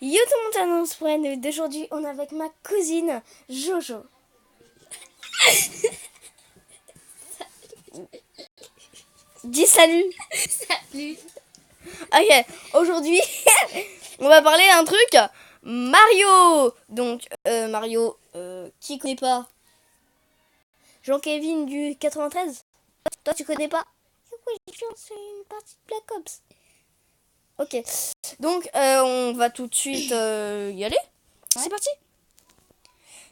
Yo tout le monde, annonce pour la vidéo d'aujourd'hui, on est avec ma cousine Jojo. Dis salut. Salut. Ok, aujourd'hui, on va parler d'un truc, Mario. Donc, Mario, qui connaît pas Jean-Kevin du 93. Toi, tu connais pas? Oui, c'est une partie de Black Ops. Ok, donc on va tout de suite y aller. Ouais. C'est parti.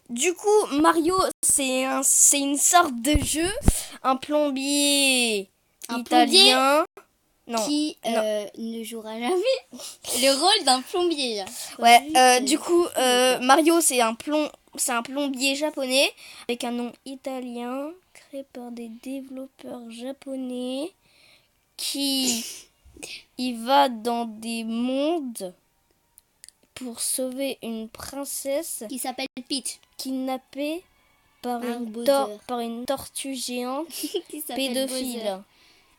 Du coup, Mario, c'est une sorte de jeu, un plombier italien. Non. Qui ne jouera jamais le rôle d'un plombier. Ouais, du coup, Mario, c'est un plombier japonais avec un nom italien créé par des développeurs japonais qui il va dans des mondes pour sauver une princesse qui s'appelle Peach, kidnappée par une tortue géante pédophile.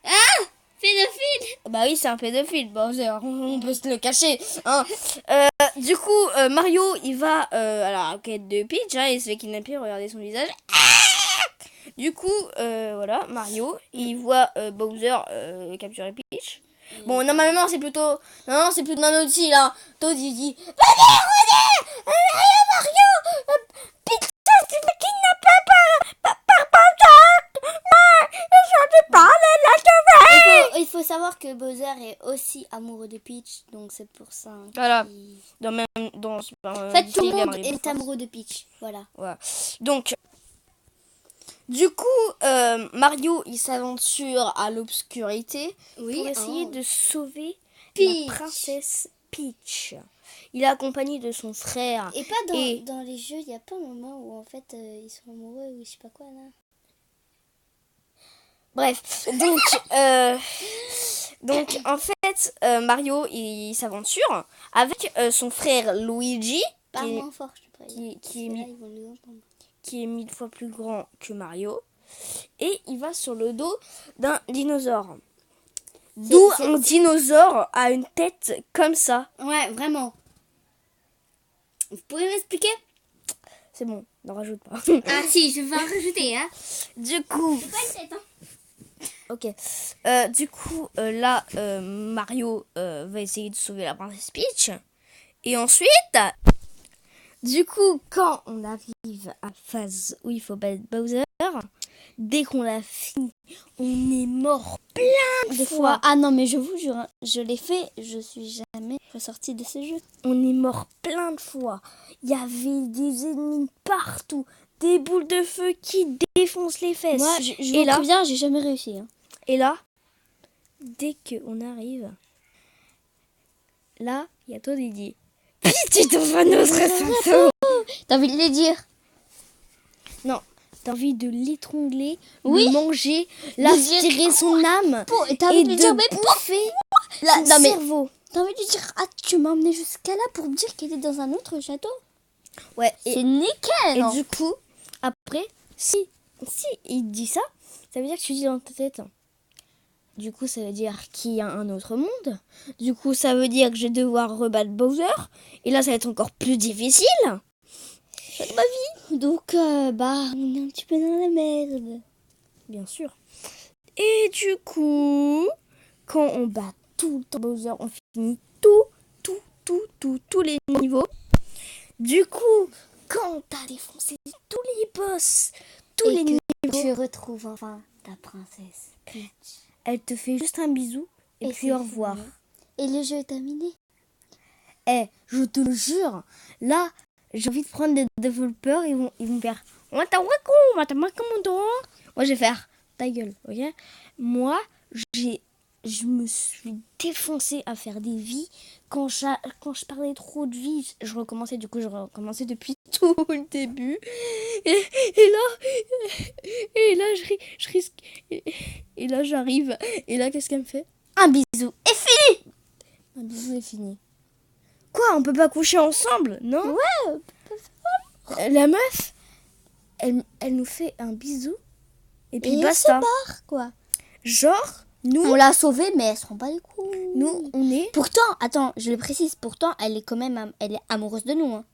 Ah, pédophile. Bah oui, c'est un pédophile, Bowser, on peut se le cacher. Hein. Du coup, Mario, il va à la quête de Peach, hein, il se fait kidnapper, regardez son visage. Du coup, voilà, Mario, il voit Bowser capturer Peach. Bon, normalement, c'est plutôt... Non, c'est plutôt un outil, là. Toad, il dit... Venez, Mario, Peach, tu me kidnappes par Bowser. Je te parle, là, il faut savoir que Bowser est aussi amoureux de Peach, donc c'est pour ça. Voilà. En fait, tout le monde est amoureux de Peach. Voilà. Donc... Du coup, Mario, il s'aventure à l'obscurité pour essayer de sauver la princesse Peach. Il est accompagné de son frère. Et pas dans les jeux, il n'y a pas un moment où en fait ils sont amoureux ou je sais pas quoi là. Bref, donc en fait, Mario, il s'aventure avec son frère Luigi, qui est 1000 fois plus grand que Mario, et il va sur le dos d'un dinosaure. D'où un dinosaure a une tête comme ça. Ouais, vraiment. Vous pouvez m'expliquer? C'est bon, n'en rajoute pas. Ah si, je vais en rajouter, hein. Du coup... C'est pas une tête, hein. Ok. Du coup, là, Mario va essayer de sauver la princesse Peach. Et ensuite... Du coup, quand on arrive à la phase où il faut battre Bowser, dès qu'on l'a fini, on est mort plein de fois. Ah non, mais je vous jure, je l'ai fait, je suis jamais ressortie de ce jeu. On est mort plein de fois. Il y avait des ennemis partout, des boules de feu qui défoncent les fesses. Moi, je vous préviens, j'ai jamais réussi. Hein. Et là, dès qu'on arrive, là, il y a toi qui dit Pitié, tu vas notre ressentiment. T'as envie de les dire? Non, t'as envie de l'étrangler, le manger, l'aspirer son âme t'as envie de dire, mais bouffer son cerveau. T'as envie de dire, ah, tu m'as emmené jusqu'à là pour me dire qu'il était dans un autre château? Ouais. C'est nickel. Et du coup, après, si il dit ça, ça veut dire que tu dis dans ta tête. Du coup, ça veut dire qu'il y a un autre monde. Du coup, ça veut dire que je vais devoir rebattre Bowser. Et là, ça va être encore plus difficile. C'est ma vie. Donc, on est un petit peu dans la merde. Bien sûr. Et du coup, quand on bat tout le temps Bowser, on finit tous les niveaux. Du coup, quand t'as défoncé tous les boss, les niveaux, tu retrouves enfin ta princesse Peach. Elle te fait juste un bisou et puis au revoir. Et le jeu est terminé. Je te le jure, là, j'ai envie de prendre des développeurs, ils vont faire moi je vais faire ta gueule, ok? Moi, je me suis défoncée à faire des vies. Quand je parlais trop de vies, je recommençais depuis tout le début. Et là, je risque. Et là, j'arrive. Et là, qu'est-ce qu'elle me fait? Un bisou. Et fini! Un bisou est fini. Quoi, on peut pas coucher ensemble, non? Ouais. La meuf, elle nous fait un bisou. Et puis basta. Elle se barre, quoi. Genre, Nous, On l'a sauvée, mais elle se rend pas les coups. nous, on est... Pourtant, attends, je le précise, pourtant, elle est quand même elle est amoureuse de nous. Hein.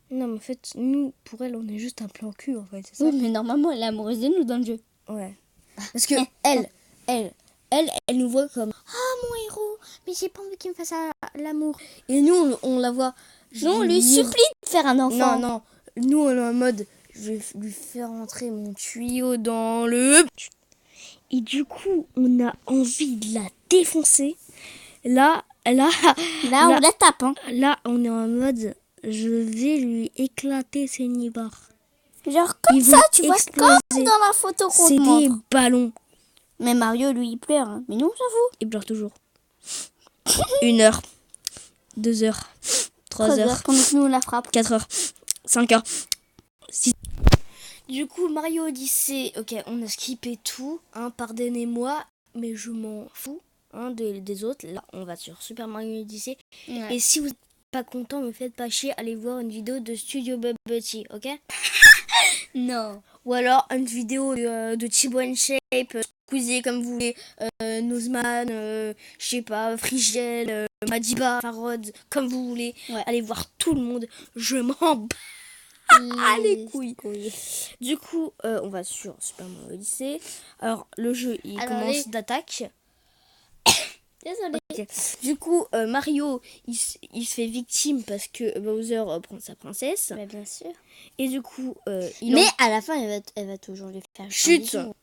Non, mais en fait, nous, pour elle, on est juste un plan cul, en fait, c'est ça? Oui, mais normalement, elle est amoureuse de nous dans le jeu. Ouais. Parce que elle nous voit comme... Ah, mon héros, mais j'ai pas envie qu'il me fasse l'amour. Et nous, on la voit... Non, on lui supplie de faire un enfant. Non. Nous, on est en mode... Je vais lui faire entrer mon tuyau dans le... Et du coup, on a envie de la défoncer. Là, on la tape, hein. Là, on est en mode... Je vais lui éclater ses nibards. Genre comme Ils ça, vont tu vois, exploser. comme dans la photo qu'on C'est te des montre. ballons. Mais Mario, lui, il pleure. Hein. Mais nous, on s'en fout. Il pleure toujours. 1 heure. 2 heures. 3 heures. Pendant que nous, on la frappe. 4 heures. 5 heures. 6. Du coup, Mario Odyssey, ok, on a skippé tout, hein, pardonnez-moi, mais je m'en fous hein, des autres. Là, on va sur Super Mario Odyssey. Ouais. Et si vous n'êtes pas content, me faites pas chier, allez voir une vidéo de Studio Bubble Tea, ok? Non. Ou alors une vidéo de Thibaut Shape, Squeezie comme vous voulez, Nozman, je sais pas, Frigel, Madiba, Farod, comme vous voulez. Ouais. Allez voir tout le monde, je m'en bats les couilles. Du coup, on va sur Super Mario Odyssey. Alors, le jeu, il commence d'attaque. Désolée. Okay. Du coup, Mario, il se fait victime parce que Bowser prend sa princesse. Mais bien sûr. Et du coup, à la fin, elle va toujours lui faire chut. un bisou.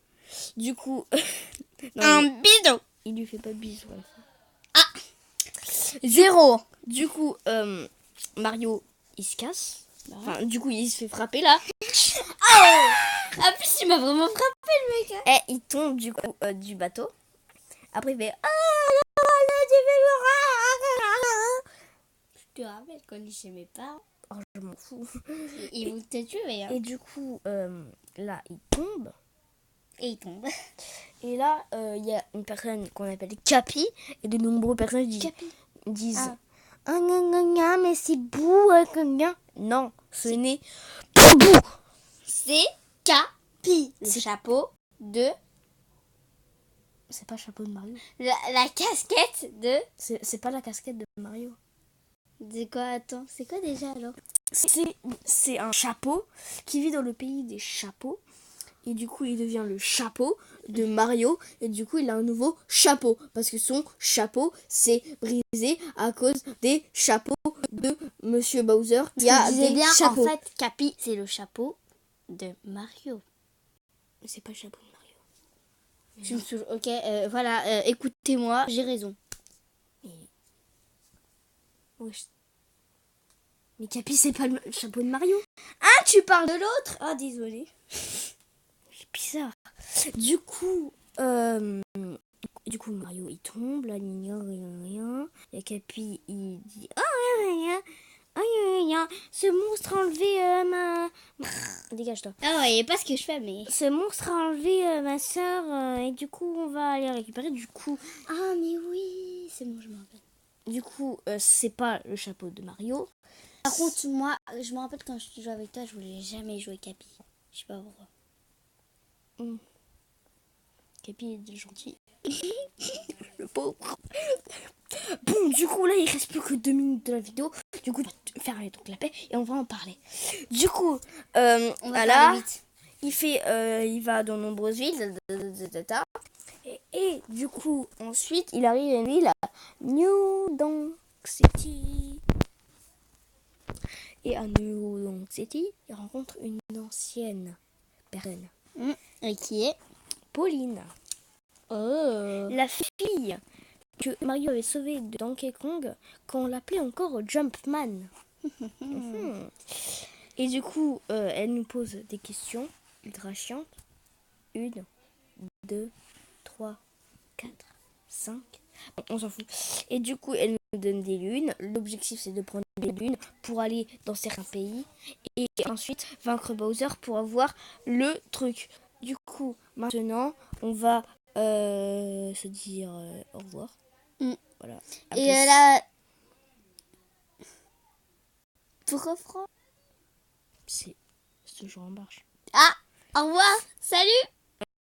Du coup, Bisou. il lui fait pas de bisous à la fin. Ah. 0. Du coup, Mario, il se casse. Enfin, du coup, il se fait frapper là. En plus, il m'a vraiment frappé, le mec. Hein. Et il tombe du coup du bateau. Après, il fait... Je te rappelle qu'on dit chez mes parents. Oh, je m'en fous. Ils vont te tuer. Hein. Et du coup, là, il tombe. Et il tombe. Et là, il y a une personne qu'on appelle Capi. Et de nombreuses personnes disent... Ah, mais c'est bou, non, ce n'est pas bou. C'est Capi. Le chapeau de... C'est pas le chapeau de Mario. La casquette de... C'est pas la casquette de Mario. De quoi? Attends, c'est quoi déjà alors? C'est un chapeau qui vit dans le pays des chapeaux. Et du coup, il devient le chapeau de Mario. Et du coup, il a un nouveau chapeau. Parce que son chapeau s'est brisé à cause des chapeaux de Monsieur Bowser. Il y a des chapeaux. En fait, Capi, c'est le chapeau de Mario. C'est pas le chapeau de Mario. Tu me saoules. Ok, voilà, écoutez-moi, j'ai raison. Mais Capi, c'est pas le chapeau de Mario. Ah, tu parles de l'autre? Ah, désolé. C'est bizarre. Du coup, Mario, il tombe, là, rien. Et Capi, il dit, ce monstre a enlevé ma... Dégage-toi. Ah ouais, pas ce que je fais, mais... Ce monstre a enlevé ma soeur, et du coup, on va aller récupérer. Du coup, Ah, mais oui, c'est bon, je me rappelle. Du coup, c'est pas le chapeau de Mario. Par contre, moi, je me rappelle quand je jouais avec toi, je voulais jamais jouer Capi. Je sais pas pourquoi. Capi est gentil. Le pauvre. Bon, du coup, là, il reste plus que 2 minutes de la vidéo. Du coup, faire donc la paix et on va en parler. Du coup, On va parler vite. Il va dans de nombreuses villes. Et du coup, ensuite, il arrive à une ville à New Donk City. Et à New Donk City, il rencontre une ancienne personne. Et qui est Pauline. Oh. La fille que Mario avait sauvée de Donkey Kong quand on l'appelait encore Jumpman. Et du coup, elle nous pose des questions ultra chiantes. 1, 2, 3, 4, 5. On s'en fout. Et du coup, elle nous donne des lunes. L'objectif, c'est de prendre des lunes pour aller dans certains pays. Et ensuite, vaincre Bowser pour avoir le truc. Du coup, maintenant, on va se dire au revoir. Voilà. Et là... Pourquoi Franck? C'est toujours en marche. Ah, au revoir, salut.